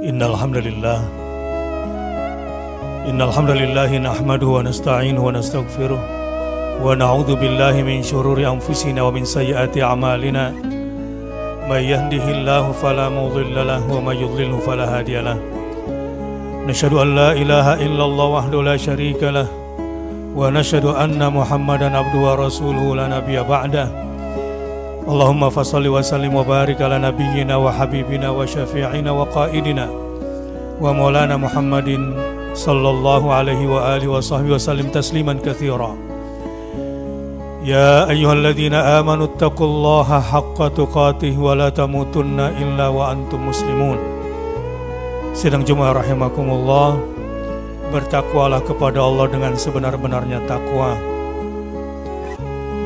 Innal hamdalillah nahmaduhu wa nasta'inuhu wa nastaghfiruh wa na'udzu billahi min shururi anfusina wa min sayyiati a'malina may yahdihillahu fala mudilla lahu wa may yudlilhu fala hadiya lahu. Nashhadu an la ilaha illallah wahdahu la syarika lah wa nashhadu anna Muhammadan abduhu wa rasuluhu la nabiyya ba'dah. Allahumma fassalli wa sallim wa barik ala nabiyyina wa habibina wa syafi'ina wa qaidina wa maulana Muhammadin sallallahu alaihi wa alihi wa sahbihi wa sallim tasliman katsira. Ya ayyuhalladzina amanu taqullaha haqqa tuqatih wa la tamutunna illa wa antum muslimun. Sidang Jumat rahimakumullah, bertakwalah kepada Allah dengan sebenar-benarnya takwa.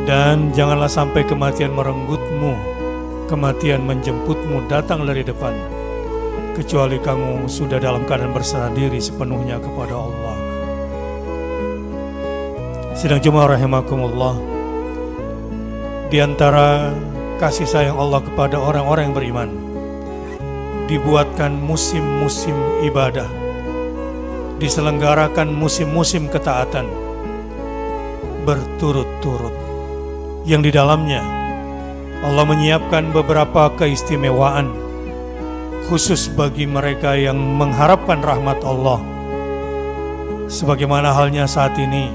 Dan janganlah sampai kematian merenggutmu, kematian menjemputmu datang dari depan, kecuali kamu sudah dalam keadaan berserah diri sepenuhnya kepada Allah. Sidang Jumat rahimakumullah, di antara kasih sayang Allah kepada orang-orang yang beriman, dibuatkan musim-musim ibadah, diselenggarakan musim-musim ketaatan berturut-turut, yang di dalamnya Allah menyiapkan beberapa keistimewaan khusus bagi mereka yang mengharapkan rahmat Allah. Sebagaimana halnya saat ini,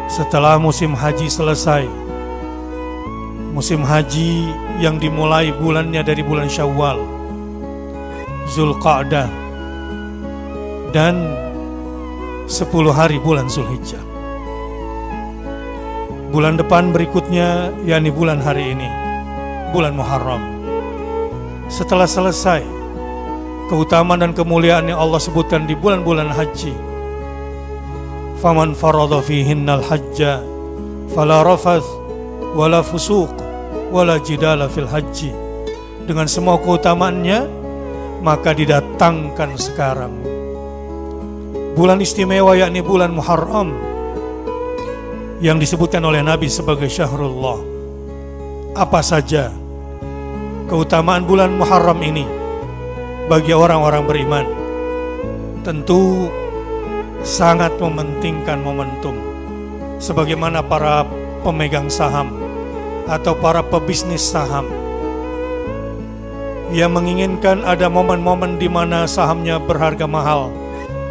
setelah musim haji selesai, musim haji yang dimulai bulannya dari bulan Syawal, Zulqa'dah, dan 10 hari bulan Zulhijjah. Bulan depan berikutnya, yakni bulan hari ini, bulan Muharram. Setelah selesai keutamaan dan kemuliaan yang Allah sebutkan di bulan-bulan haji, faman farada fihinnal hajja fala rafath wala fusuq wala jidala fil haji. Dengan semua keutamaannya, maka didatangkan sekarang bulan istimewa, yakni bulan Muharram, yang disebutkan oleh Nabi sebagai Syahrullah. Apa saja keutamaan bulan Muharram ini bagi orang-orang beriman? Tentu sangat mementingkan momentum. Sebagaimana para pemegang saham atau para pebisnis saham yang menginginkan ada momen-momen di mana sahamnya berharga mahal,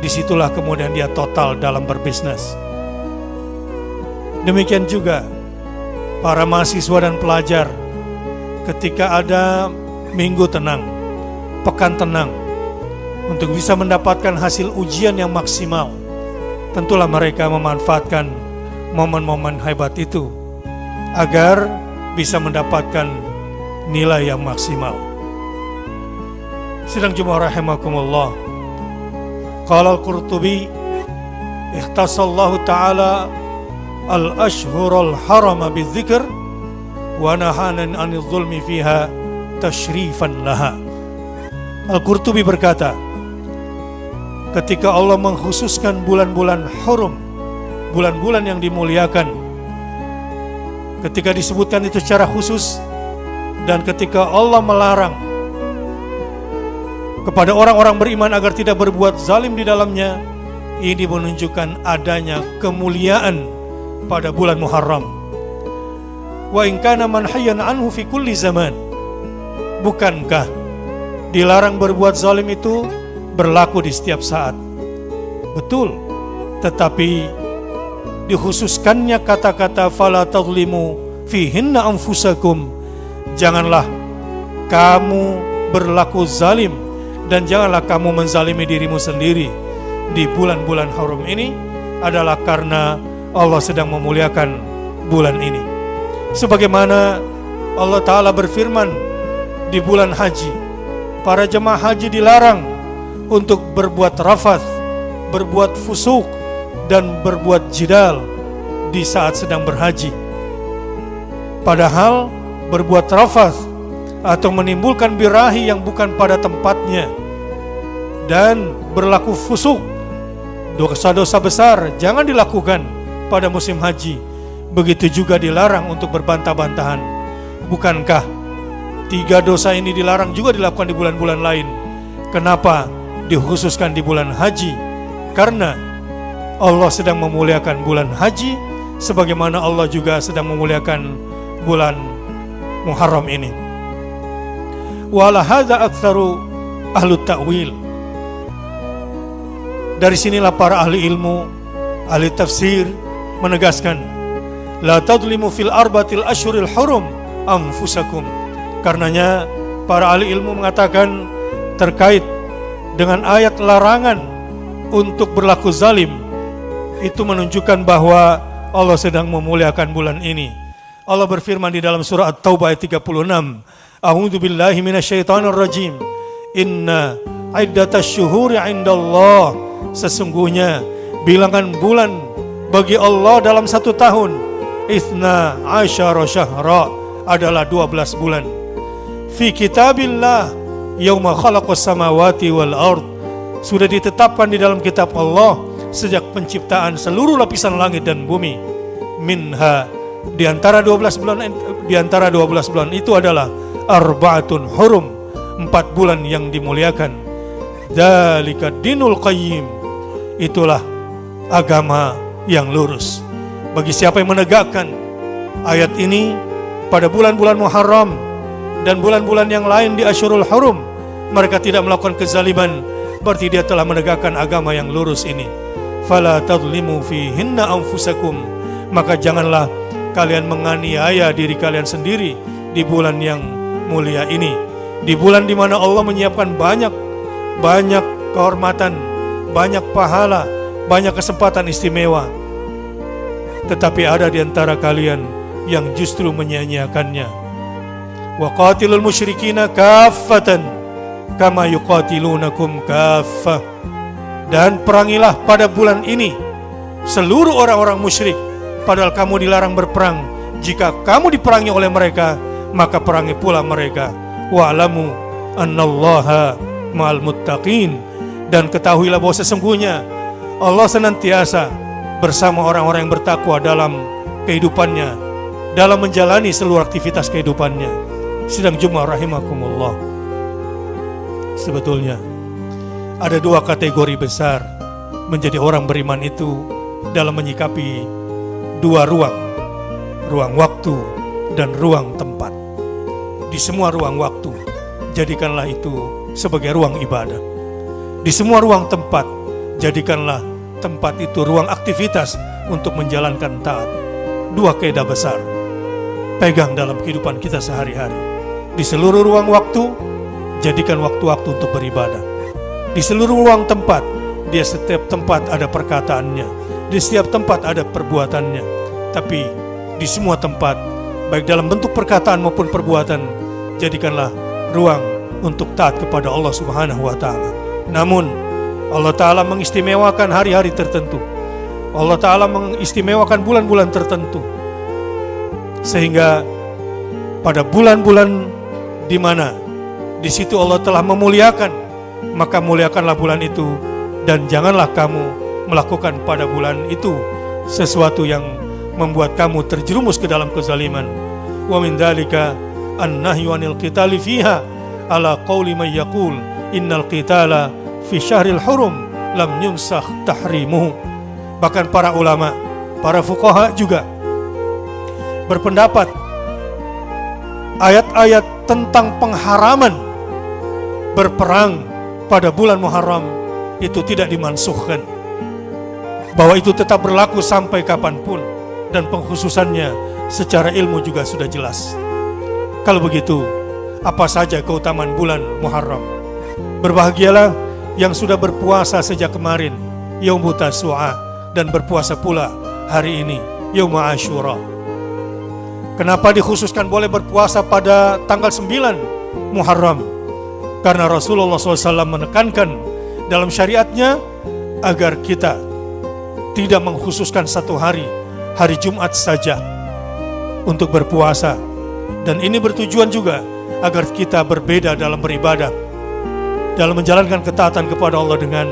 disitulah kemudian dia total dalam berbisnis. Demikian juga para mahasiswa dan pelajar, ketika ada minggu tenang, pekan tenang, untuk bisa mendapatkan hasil ujian yang maksimal, tentulah mereka memanfaatkan momen-momen hebat itu agar bisa mendapatkan nilai yang maksimal. Sidang Jumat rahimakumullah, qala al-Qurtubi ikhtasallahu ta'ala al-ashhurul harama bidzikr wa nahanan 'anil zulmi fiha tashrifan laha. Al-Qurtubi berkata, ketika Allah mengkhususkan bulan-bulan hurum, bulan-bulan yang dimuliakan, ketika disebutkan itu secara khusus, dan ketika Allah melarang kepada orang-orang beriman agar tidak berbuat zalim di dalamnya, ini menunjukkan adanya kemuliaan pada bulan Muharram. Wa in kana manhiyan anhu fi kulli zaman. Bukankah dilarang berbuat zalim itu berlaku di setiap saat? Betul, tetapi dikhususkannya kata-kata fala tadhlimu fihinna anfusakum. Janganlah kamu berlaku zalim dan janganlah kamu menzalimi dirimu sendiri di bulan-bulan haram ini, adalah karena Allah sedang memuliakan bulan ini. Sebagaimana Allah Ta'ala berfirman di bulan haji, para jemaah haji dilarang untuk berbuat rafath, berbuat fusuk, dan berbuat jidal di saat sedang berhaji. Padahal berbuat rafath atau menimbulkan birahi yang bukan pada tempatnya dan berlaku fusuk, dosa-dosa besar, jangan dilakukan pada musim haji. Begitu juga dilarang untuk berbantah-bantahan. Bukankah 3 dosa ini dilarang juga dilakukan di bulan-bulan lain? Kenapa dikhususkan di bulan haji? Karena Allah sedang memuliakan bulan haji, sebagaimana Allah juga sedang memuliakan bulan Muharram ini. Wala hadza aktsaru ahlu ta'wil. Dari sinilah para ahli ilmu, ahli tafsir menegaskan, la tadlimu fil arbatil ashhuril hurum anfusakum. Karenanya para ahli ilmu mengatakan terkait dengan ayat larangan untuk berlaku zalim, itu menunjukkan bahwa Allah sedang memuliakan bulan ini. Allah berfirman di dalam surah At-Taubah ayat 36, A'udzu billahi minasyaitonir rajim. Inna iddatash syuhuri 'indallah. Sesungguhnya bilangan bulan bagi Allah dalam satu tahun, Ithna asyara syahra, adalah 12 bulan. Fi kitabillah yauma khalaqas samawati wal ard. Sudah ditetapkan di dalam kitab Allah sejak penciptaan seluruh lapisan langit dan bumi. Minha, di antara 12 bulan itu adalah arba'atun hurum, 4 bulan yang dimuliakan. Dzalika dinul qayyim, itulah agama yang lurus. Bagi siapa yang menegakkan ayat ini pada bulan-bulan Muharram dan bulan-bulan yang lain di Asyurul Hurum, mereka tidak melakukan kezaliman, berarti dia telah menegakkan agama yang lurus ini. Fala tadlimu fihinna anfusakum, maka janganlah kalian menganiaya diri kalian sendiri di bulan yang mulia ini, di bulan di mana Allah menyiapkan banyak kehormatan, banyak pahala, banyak kesempatan istimewa. Tetapi ada di antara kalian yang justru menyia-nyiakannya. Wa qatilul musyrikina kaffatan kama yuqatilunakum kaffah. Dan perangilah pada bulan ini seluruh orang-orang musyrik, padahal kamu dilarang berperang. Jika kamu diperangi oleh mereka, maka perangi pula mereka. Wa'lamu annallaha ma'al muttaqin. Dan ketahuilah bahwa sesungguhnya Allah senantiasa bersama orang-orang yang bertakwa dalam kehidupannya, dalam menjalani seluruh aktivitas kehidupannya. Sidang Jumat rahimakumullah. Sebetulnya ada 2 kategori besar menjadi orang beriman itu dalam menyikapi 2 ruang waktu dan ruang tempat. Di semua ruang waktu, jadikanlah itu sebagai ruang ibadah. Di semua ruang tempat, jadikanlah tempat itu ruang aktivitas untuk menjalankan taat. 2 kaidah besar pegang dalam kehidupan kita sehari-hari. Di seluruh ruang waktu, jadikan waktu-waktu untuk beribadah. Di seluruh ruang tempat, di setiap tempat ada perkataannya, di setiap tempat ada perbuatannya. Tapi di semua tempat, baik dalam bentuk perkataan maupun perbuatan, jadikanlah ruang untuk taat kepada Allah Subhanahu wa Ta'ala. Namun Allah Ta'ala mengistimewakan hari-hari tertentu, Allah Ta'ala mengistimewakan bulan-bulan tertentu, sehingga pada bulan-bulan di mana di situ Allah telah memuliakan, maka muliakanlah bulan itu, dan janganlah kamu melakukan pada bulan itu sesuatu yang membuat kamu terjerumus ke dalam kezaliman. Wa min dzalika an-nahyu 'anil qitali fiha ala qauli may yaqul innal qitala fi syahril hurum lam yunsakh tahrimuhu. Bahkan para ulama, para fuqaha juga berpendapat ayat-ayat tentang pengharaman berperang pada bulan Muharram itu tidak dimansukhkan, bahwa itu tetap berlaku sampai kapanpun, dan pengkhususannya secara ilmu juga sudah jelas. Kalau begitu, apa saja keutamaan bulan Muharram? Berbahagialah yang sudah berpuasa sejak kemarin, Yaum Tasu'a, dan berpuasa pula hari ini, Yaum Ashura. Kenapa dikhususkan boleh berpuasa pada tanggal 9 Muharram? Karena Rasulullah SAW menekankan dalam syariatnya agar kita tidak mengkhususkan satu hari Jumat saja untuk berpuasa. Dan ini bertujuan juga agar kita berbeda dalam beribadah, dalam menjalankan ketaatan kepada Allah dengan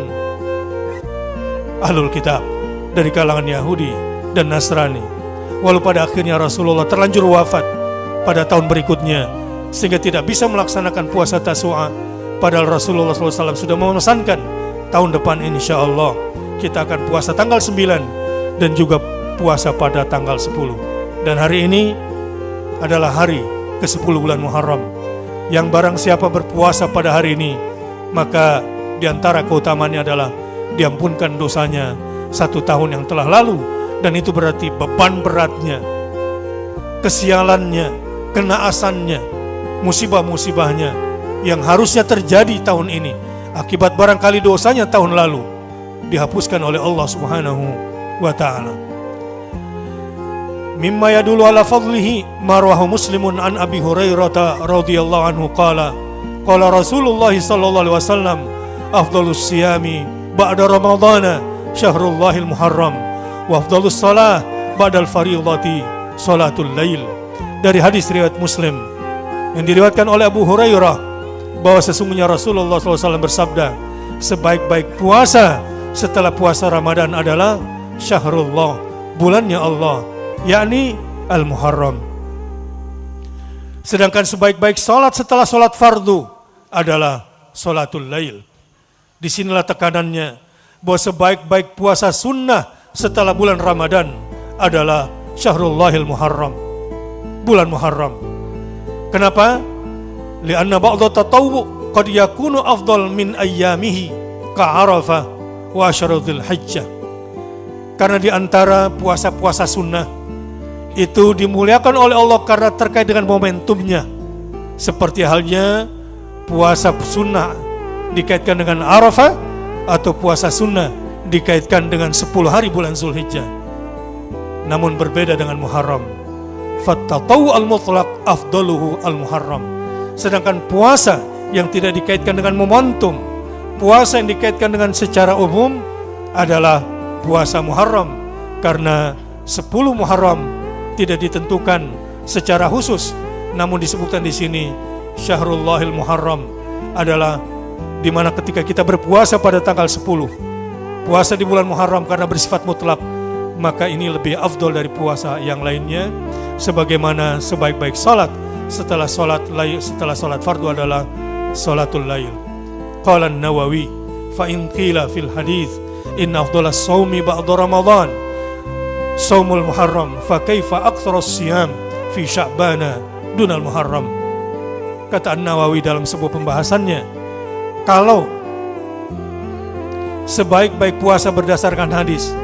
Ahlul Kitab dari kalangan Yahudi dan Nasrani. Walau pada akhirnya Rasulullah terlanjur wafat pada tahun berikutnya, sehingga tidak bisa melaksanakan puasa Tasu'a, Padahal Rasulullah SAW sudah memesankan tahun depan insya Allah kita akan puasa tanggal 9 dan juga puasa pada tanggal 10. Dan hari ini adalah hari ke-10 bulan Muharram. Yang barang siapa berpuasa pada hari ini, maka diantara keutamaannya adalah diampunkan dosanya 1 tahun yang telah lalu. Dan itu berarti beban beratnya, kesialannya, kenaasannya, musibah-musibahnya yang harusnya terjadi tahun ini akibat barangkali dosanya tahun lalu dihapuskan oleh Allah Subhanahu wa ta'ala. Mimma yadullu ala fadlihi ma rawahu Muslimun an Abi Hurairah radhiyallahu anhu qala Rasulullah sallallahu alaihi wasallam afdhalus siyami ba'da ramadhana syahrullahil muharram wa afdhalus salah ba'dal fardhati salatul lail. Dari hadis riwayat Muslim yang diriwayatkan oleh Abu Hurairah bahwa sesungguhnya Rasulullah SAW bersabda, sebaik-baik puasa setelah puasa Ramadan adalah syahrullah, bulannya Allah, yakni Al-Muharram. Sedangkan sebaik-baik salat setelah salat fardu adalah salatul lail. Disinilah tekanannya bahwa sebaik-baik puasa sunnah setelah bulan Ramadan adalah Syahrullahil Muharram, bulan Muharram. Kenapa? Lianna ba'dha tatawwu qad yakunu afdal min ayyamihi ka Arafah wa Asyrul Hijjah. Karena di antara puasa-puasa sunnah itu dimuliakan oleh Allah karena terkait dengan momentumnya. Seperti halnya puasa sunnah dikaitkan dengan Arafah atau puasa sunnah dikaitkan dengan 10 hari bulan Zulhijjah. Namun berbeda dengan Muharram. Fattatawwu al-mutlaq afdaluhu al-Muharram. Sedangkan puasa yang tidak dikaitkan dengan momentum, puasa yang dikaitkan dengan secara umum adalah puasa Muharram. Karena 10 Muharram tidak ditentukan secara khusus, namun disebutkan di sini Syahrullahil Muharram adalah di mana ketika kita berpuasa pada tanggal 10, puasa di bulan Muharram karena bersifat mutlak, maka ini lebih afdol dari puasa yang lainnya. Sebagaimana sebaik-baik salat setelah salat fardu adalah salatul lail. Qala An-Nawawi fa in qila fil hadits in afdalas shaumi ba'da Ramadan shaumul Muharram fa kaifa aktsarus siyam fi Sya'bana dunal Muharram. Kata An-Nawawi dalam sebuah pembahasannya, kalau sebaik-baik puasa berdasarkan hadis,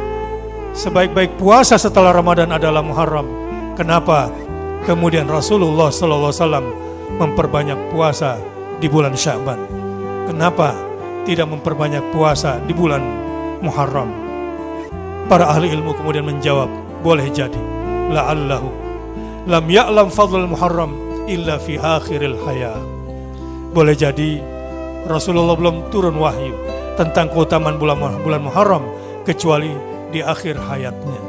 sebaik-baik puasa setelah Ramadan adalah Muharram, kenapa kemudian Rasulullah SAW memperbanyak puasa di bulan Sya'ban? Kenapa tidak memperbanyak puasa di bulan Muharram? Para ahli ilmu kemudian menjawab, boleh jadi la'allahu lam ya'lam fadlul Muharram illa fi akhiril hayat. Boleh jadi Rasulullah belum turun wahyu tentang keutamaan bulan Muharram kecuali di akhir hayatnya.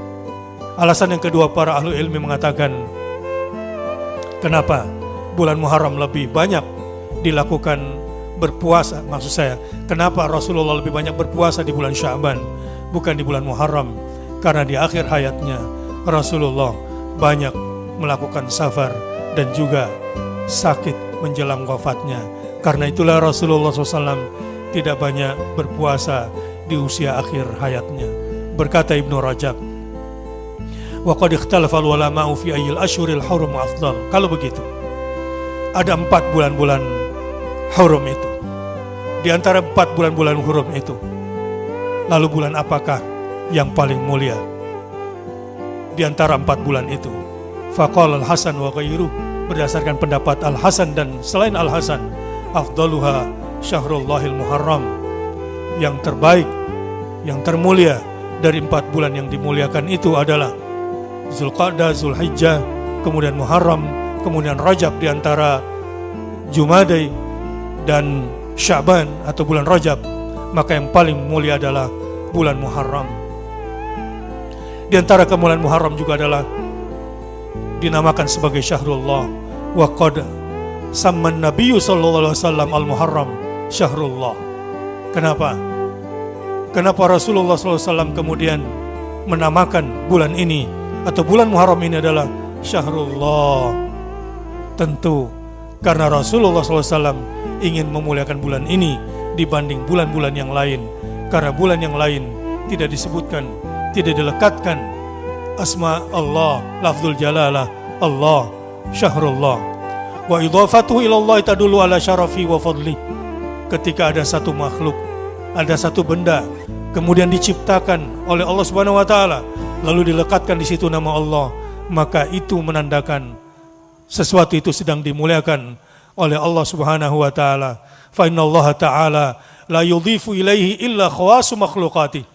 Alasan yang kedua, para ahli ilmu mengatakan kenapa bulan Muharram lebih banyak dilakukan berpuasa, maksud saya kenapa Rasulullah lebih banyak berpuasa di bulan Sya'ban bukan di bulan Muharram? Karena di akhir hayatnya Rasulullah banyak melakukan safar dan juga sakit menjelang wafatnya. Karena itulah Rasulullah SAW tidak banyak berpuasa di usia akhir hayatnya. Berkata Ibnu Rajab, wa qad ikhtalafa al-ulama'u fi ayyil ashhuril hurum afdal. Kalau begitu, ada 4 bulan-bulan hurum itu. Di antara 4 bulan-bulan hurum itu, lalu bulan apakah yang paling mulia di antara 4 bulan itu? Faqala Al-Hasan wa ghairuh, berdasarkan pendapat Al-Hasan dan selain Al-Hasan, afdaluha Syahrullahil Muharram. Yang terbaik, yang termulia dari 4 bulan yang dimuliakan itu adalah Zulqa'dah, Zulhijjah, kemudian Muharram, kemudian Rajab. Di antara Jumadai dan Sya'ban atau bulan Rajab, maka yang paling mulia adalah bulan Muharram. Di antara kemuliaan Muharram juga adalah dinamakan sebagai Syahrullah. Wa qad samman Nabiyyu sallallahu alaihi wasallam al-Muharram Syahrullah. Kenapa? Kenapa Rasulullah SAW kemudian menamakan bulan ini atau bulan Muharram ini adalah Syahrullah? Tentu karena Rasulullah SAW ingin memuliakan bulan ini dibanding bulan-bulan yang lain, karena bulan yang lain tidak disebutkan, tidak dilekatkan asma Allah, lafzul jalalah Allah, syahrullah. Wa idhafatuhu ila Allah tadullu ala syarafi wa fadli. Ketika ada satu makhluk, ada satu benda, kemudian diciptakan oleh Allah Subhanahu wa taala, lalu dilekatkan di situ nama Allah, maka itu menandakan sesuatu itu sedang dimuliakan oleh Allah Subhanahu wa taala. Fa innallaha ta'ala la yudhifu ilaihi illa khawasu makhluqati.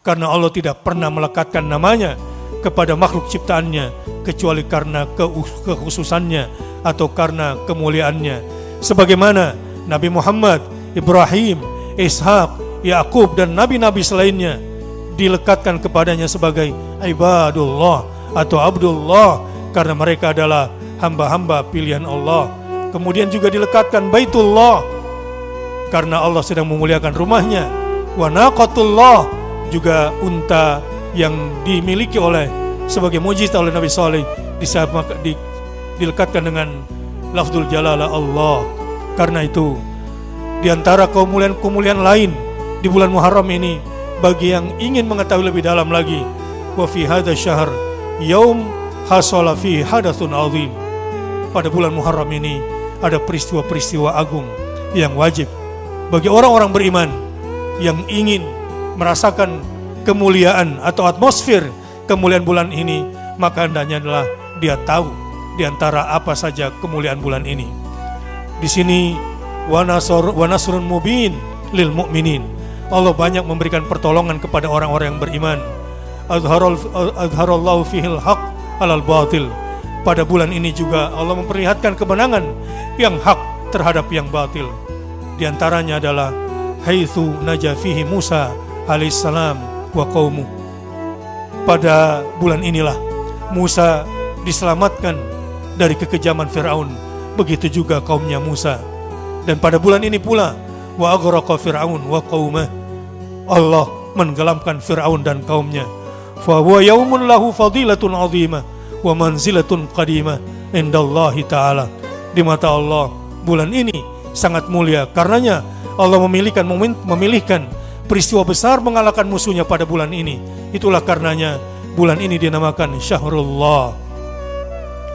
Karena Allah tidak pernah melekatkan namanya kepada makhluk ciptaannya kecuali karena kekhususannya atau karena kemuliaannya. Sebagaimana Nabi Muhammad, Ibrahim, Ishaq, Yakub dan nabi-nabi selainnya dilekatkan kepadanya sebagai ibadullah atau abdullah karena mereka adalah hamba-hamba pilihan Allah. Kemudian juga dilekatkan Baitullah karena Allah sedang memuliakan rumahnya. Wa naqatullah, juga unta yang dimiliki oleh sebagai mujizat oleh Nabi Saleh dilekatkan dengan lafzul jalalah Allah. Karena itu di antara kemuliaan lain di bulan Muharram ini, bagi yang ingin mengetahui lebih dalam lagi, wa fi hadzal syahr yaum hasala fi hadatsun azim. Pada bulan Muharram ini ada peristiwa-peristiwa agung yang wajib bagi orang-orang beriman yang ingin merasakan kemuliaan atau atmosfer kemuliaan bulan ini, maka hendaknya adalah dia tahu di antara apa saja kemuliaan bulan ini. Di sini wa nasrun mubin lil mu'minin. Allah banyak memberikan pertolongan kepada orang-orang yang beriman. Azharallahu fihil haq alal batil. Pada bulan ini juga Allah memperlihatkan kemenangan yang hak terhadap yang batil. Di antaranya adalah haitsu naja fihi Musa alaihissalam wa qaumu. Pada bulan inilah Musa diselamatkan dari kekejaman Firaun, begitu juga kaumnya Musa. Dan pada bulan ini pula wa aghraqa Firaun wa qaumah, Allah menggelamkan Firaun dan kaumnya. Fa huwa yaumun lahu fadilatun 'azimah wa manzilatun qadimah indallahi ta'ala. Di mata Allah bulan ini sangat mulia, karenanya Allah memilihkan peristiwa besar mengalahkan musuhnya pada bulan ini. Itulah karenanya bulan ini dinamakan Syahrullah.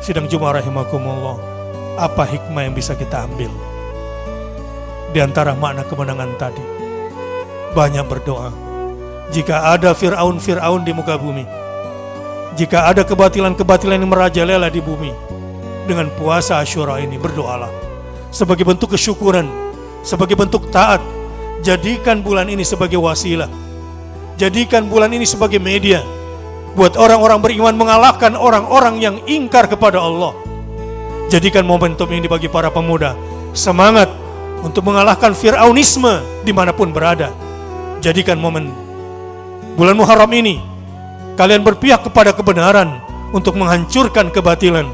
Sidang Jumat rahimakumullah, apa hikmah yang bisa kita ambil di antara makna kemenangan tadi? Banyak berdoa. Jika ada Fir'aun di muka bumi, jika ada kebatilan-kebatilan yang merajalela di bumi, dengan puasa Asyura ini berdoalah sebagai bentuk kesyukuran, sebagai bentuk taat. Jadikan bulan ini sebagai wasilah, jadikan bulan ini sebagai media buat orang-orang beriman mengalahkan orang-orang yang ingkar kepada Allah. Jadikan momentum ini bagi para pemuda semangat untuk mengalahkan Fir'aunisme dimanapun berada. Jadikan momen bulan Muharram ini kalian berpihak kepada kebenaran untuk menghancurkan kebatilan,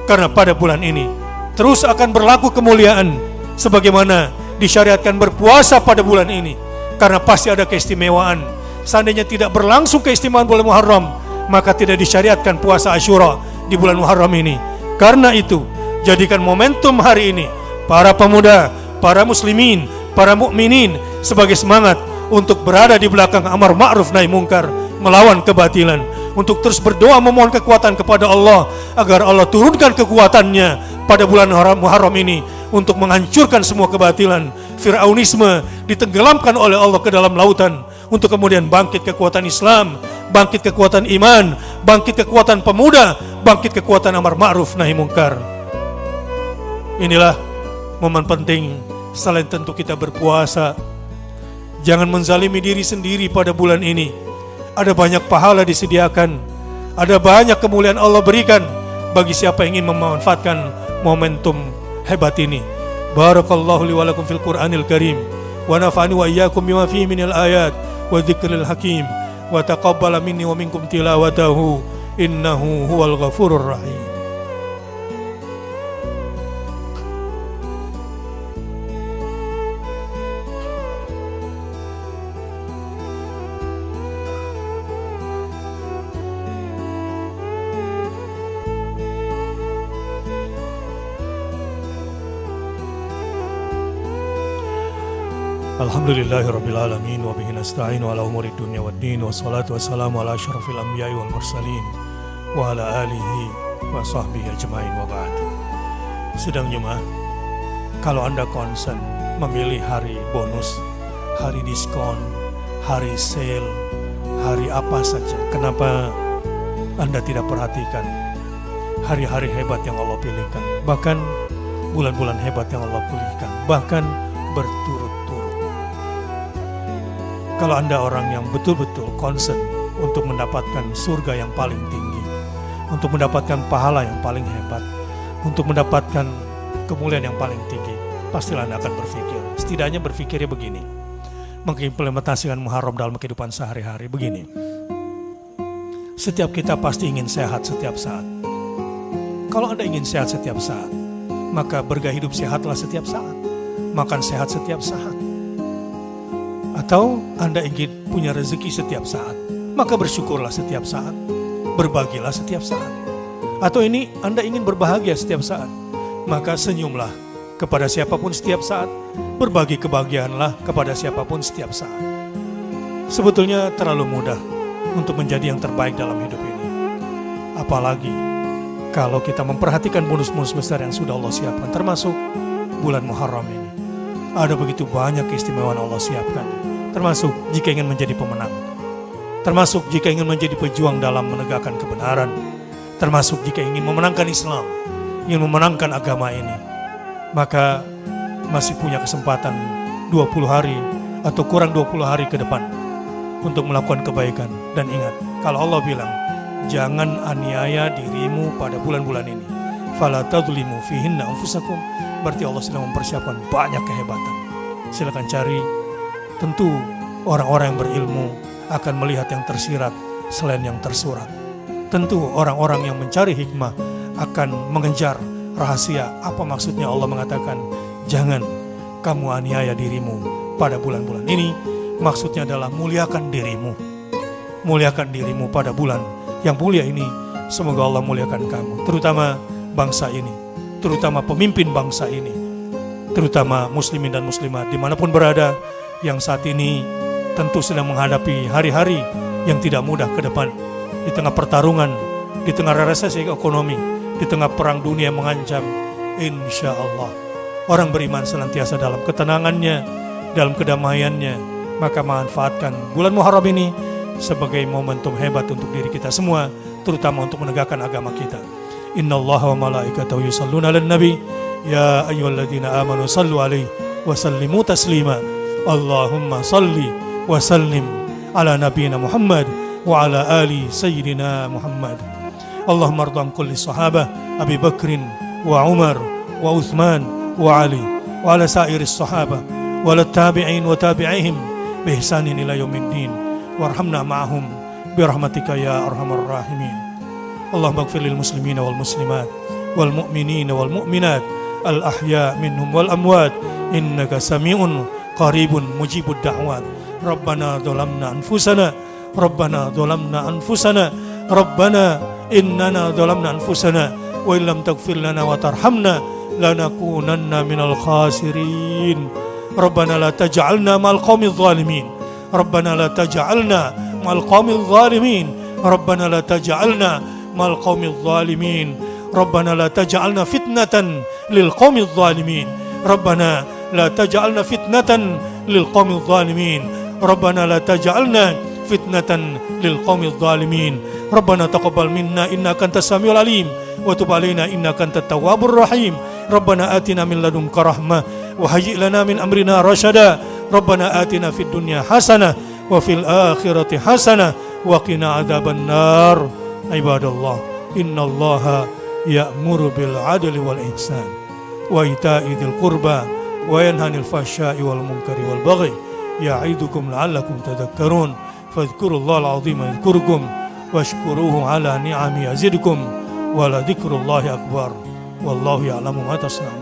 karena pada bulan ini terus akan berlaku kemuliaan sebagaimana disyariatkan berpuasa pada bulan ini, karena pasti ada keistimewaan. Seandainya tidak berlangsung keistimewaan bulan Muharram, maka tidak disyariatkan puasa Asyura di bulan Muharram ini. Karena itu, jadikan momentum hari ini para pemuda, para muslimin, para mukminin sebagai semangat untuk berada di belakang amar ma'ruf nahi mungkar, melawan kebatilan, untuk terus berdoa memohon kekuatan kepada Allah agar Allah turunkan kekuatannya pada bulan Muharram ini untuk menghancurkan semua kebatilan. Fir'aunisme ditenggelamkan oleh Allah ke dalam lautan, untuk kemudian bangkit kekuatan Islam, bangkit kekuatan iman, bangkit kekuatan pemuda, bangkit kekuatan amar ma'ruf nahi mungkar. Inilah momen penting selain tentu kita berpuasa. Jangan menzalimi diri sendiri pada bulan ini. Ada banyak pahala disediakan, ada banyak kemuliaan Allah berikan bagi siapa yang ingin memanfaatkan momentum hebat ini. Barakallahu li wa lakum fil Qur'anil Karim, wa nafa'ani wa iyyakum bima fihi minal ayat wa dzikril hakim, wa taqabbala minni wa minkum tilawatahu innahu huwal ghafurur rahim. Alhamdulillahirabbil alamin wa bihi nasta'inu ala umuri dunya waddin wassalatu wassalamu ala asyrafil anbiya'i wal mursalin wa ala alihi wa sahbihi ajmain wa ba'd. Sidang Jumat, kalau Anda concern memilih hari bonus, hari diskon, hari sale, hari apa saja, kenapa Anda tidak perhatikan hari-hari hebat yang Allah pilihkan, bahkan bulan-bulan hebat yang Allah pilihkan, bahkan berturut-turut. Kalau Anda orang yang betul-betul concern untuk mendapatkan surga yang paling tinggi, untuk mendapatkan pahala yang paling hebat, untuk mendapatkan kemuliaan yang paling tinggi, pastilah Anda akan berpikir, setidaknya berpikirnya begini, mengimplementasikan Muharram dalam kehidupan sehari-hari begini. Setiap kita pasti ingin sehat setiap saat. Kalau Anda ingin sehat setiap saat, maka bergaya hidup sehatlah setiap saat, makan sehat setiap saat. Atau Anda ingin punya rezeki setiap saat, maka bersyukurlah setiap saat, berbagilah setiap saat. Atau ini Anda ingin berbahagia setiap saat, maka senyumlah kepada siapapun setiap saat, berbagi kebahagiaanlah kepada siapapun setiap saat. Sebetulnya terlalu mudah untuk menjadi yang terbaik dalam hidup ini. Apalagi kalau kita memperhatikan bonus-bonus besar yang sudah Allah siapkan, termasuk bulan Muharram ini. Ada begitu banyak keistimewaan Allah siapkan, termasuk jika ingin menjadi pemenang, termasuk jika ingin menjadi pejuang dalam menegakkan kebenaran, termasuk jika ingin memenangkan Islam, ingin memenangkan agama ini, maka masih punya kesempatan 20 hari atau kurang 20 hari ke depan untuk melakukan kebaikan. Dan ingat, kalau Allah bilang, jangan aniaya dirimu pada bulan-bulan ini, fala tadlimu fihinna anfusakum, berarti Allah sedang mempersiapkan banyak kehebatan. Silakan cari. Tentu orang-orang yang berilmu akan melihat yang tersirat selain yang tersurat. Tentu orang-orang yang mencari hikmah akan mengejar rahasia. Apa maksudnya Allah mengatakan jangan kamu aniaya dirimu pada bulan-bulan ini? Maksudnya adalah muliakan dirimu. Muliakan dirimu pada bulan yang mulia ini. Semoga Allah muliakan kamu, terutama bangsa ini, terutama pemimpin bangsa ini, terutama muslimin dan muslimat dimanapun berada, yang saat ini tentu sedang menghadapi hari-hari yang tidak mudah ke depan. Di tengah pertarungan, di tengah resesi ekonomi, di tengah perang dunia yang mengancam, insya Allah orang beriman senantiasa dalam ketenangannya, dalam kedamaiannya. Maka manfaatkan bulan Muharram ini sebagai momentum hebat untuk diri kita semua, terutama untuk menegakkan agama kita. Innallaha wa malaikatahu yusholluna 'alan nabi ya ayyuhalladzina amanu shallu 'alaihi wa sallimu taslima. Allahumma salli wa sallim ala nabiyyina Muhammad wa ala ali sayyidina Muhammad. Allahumma arda an kulli sahabah Abi Bakrin wa Umar wa Uthman wa Ali wa ala sairis sahabah wa ala tabi'in wa tabi'ihim bi ihsanin ila yaumiddin warhamna ma'ahum birahmatika ya arhamar rahimin. Allahumma ighfir lil muslimina wal muslimat wal mu'minina wal mu'minat al ahya minhum wal amwat innaka sami'un qaribun mujibud da'wat. Rabbana dhalamna anfusana Rabbana dhalamna anfusana Rabbana innana dhalamna anfusana wa illam taghfir lana wa tarhamna lanakunanna minal khasirin. Rabbana la taj'alna ma'al qaumidh zalimin Rabbana la taj'alna ma'al qaumidh zalimin Rabbana la taj'alna ma'al qaumidh zalimin Rabbana la taj'alna fitnatan lil qaumidh zalimin Rabbana la taj'alna fitnatan lil qaumidh zalimin Rabbana la taj'alna fitnatan lil qaumidh zalimin Rabbana taqabbal minna innaka antas samiul alim wa tub alaina innaka antat tawwabur rahim Rabbana atina min ladunka rahmah wa hayyi' lana min amrina rasyada Rabbana atina fid dunya hasanah wa fil akhirati hasanah wa qina adzaban nar. Ibadallah, innallaha ya'muru bil 'adli wal ihsan wa ita'i dzil qurba wa yanha 'anil fahsya'i wal munkari wal baghi ya'idukum la'allakum tadhakkarun. Fadhkurullahal 'azima yadhkurkum washkuruhu 'ala ni'ami yazidkum wa la dzikrullahi akbar wallahu ya'lamu ma tasna'un.